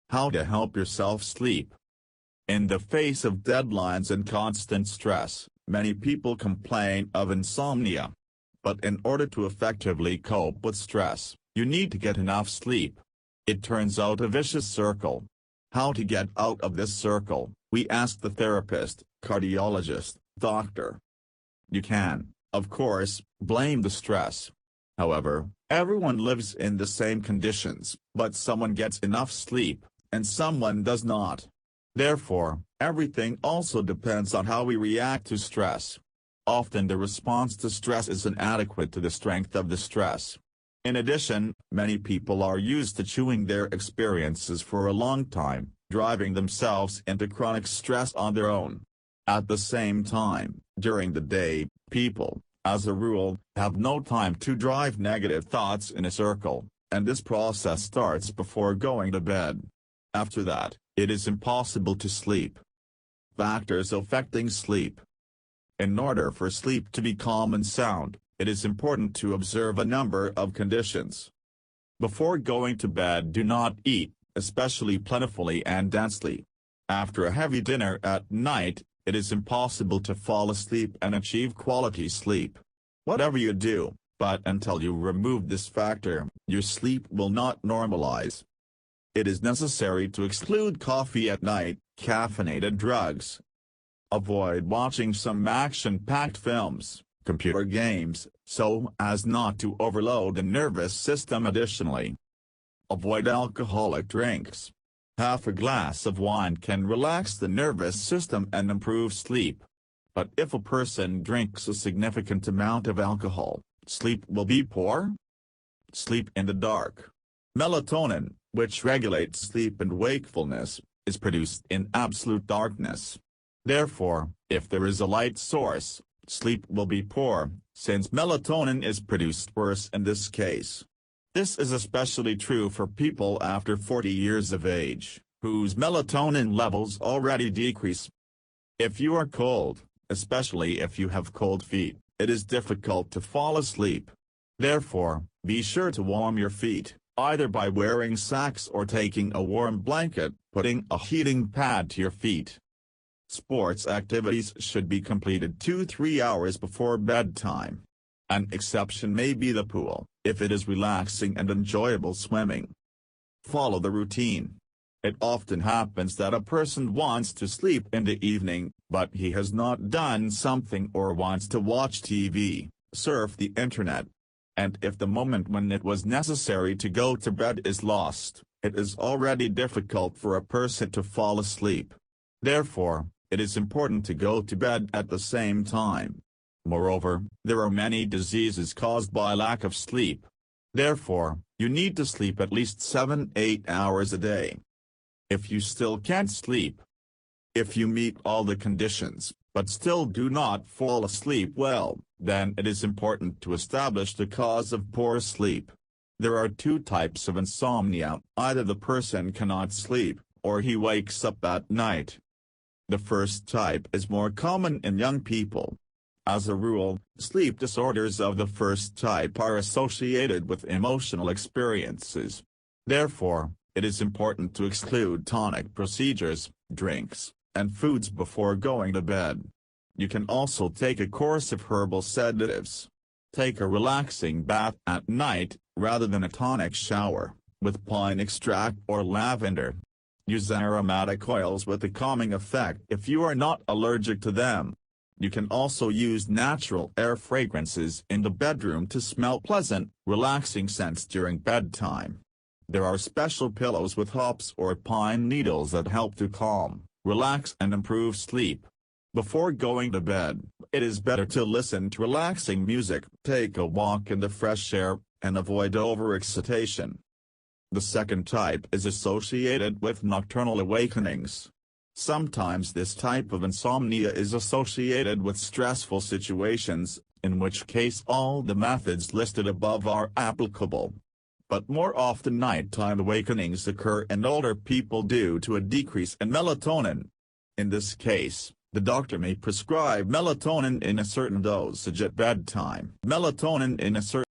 How to help yourself sleep. In the face of deadlines and constant stress, many people complain of insomnia. But in order to effectively cope with stress, you need to get enough sleep. It turns out a vicious circle. How to get out of this circle, we asked the therapist, cardiologist, doctor. You can, of course, blame the stress. However, everyone lives in the same conditions, but someone gets enough sleep, and someone does not. Therefore, everything also depends on how we react to stress. Often the response to stress is inadequate to the strength of the stress. In addition, many people are used to chewing their experiences for a long time, driving themselves into chronic stress on their own. At the same time, during the day, people, as a rule, have no time to drive negative thoughts in a circle, and this process starts before going to bed. After that, it is impossible to sleep. Factors affecting sleep. In order for sleep to be calm and sound, it is important to observe a number of conditions. Before going to bed, do not eat, especially plentifully and densely. After a heavy dinner at night, it is impossible to fall asleep and achieve quality sleep. Whatever you do, but until you remove this factor, your sleep will not normalize. It is necessary to exclude coffee at night, caffeinated drugs. Avoid watching some action-packed films, computer games, so as not to overload the nervous system. Additionally, avoid alcoholic drinks. Half a glass of wine can relax the nervous system and improve sleep. But if a person drinks a significant amount of alcohol, sleep will be poor. Sleep in the dark. Melatonin, which regulates sleep and wakefulness, is produced in absolute darkness. Therefore, if there is a light source, sleep will be poor, since melatonin is produced worse in this case. This is especially true for people after 40 years of age, whose melatonin levels already decrease. If you are cold, especially if you have cold feet, it is difficult to fall asleep. Therefore, be sure to warm your feet, either by wearing socks or taking a warm blanket, putting a heating pad to your feet. Sports activities should be completed 2-3 hours before bedtime. An exception may be the pool, if it is relaxing and enjoyable swimming. Follow the routine. It often happens that a person wants to sleep in the evening, but he has not done something or wants to watch TV, surf the internet. And if the moment when it was necessary to go to bed is lost, it is already difficult for a person to fall asleep. Therefore, it is important to go to bed at the same time. Moreover, there are many diseases caused by lack of sleep. Therefore, you need to sleep at least 7-8 hours a day. If you still can't sleep, if you meet all the conditions, but still do not fall asleep well, then it is important to establish the cause of poor sleep. There are two types of insomnia: either the person cannot sleep, or he wakes up at night. The first type is more common in young people. As a rule, sleep disorders of the first type are associated with emotional experiences. Therefore, it is important to exclude tonic procedures, drinks, and foods before going to bed. You can also take a course of herbal sedatives. Take a relaxing bath at night, rather than a tonic shower, with pine extract or lavender. Use aromatic oils with a calming effect if you are not allergic to them. You can also use natural air fragrances in the bedroom to smell pleasant, relaxing scents during bedtime. There are special pillows with hops or pine needles that help to calm, relax and improve sleep. Before going to bed, it is better to listen to relaxing music, take a walk in the fresh air, and avoid overexcitation. The second type is associated with nocturnal awakenings. Sometimes this type of insomnia is associated with stressful situations, in which case all the methods listed above are applicable. But more often nighttime awakenings occur in older people due to a decrease in melatonin. In this case, the doctor may prescribe melatonin in a certain dosage at bedtime. Melatonin in a certain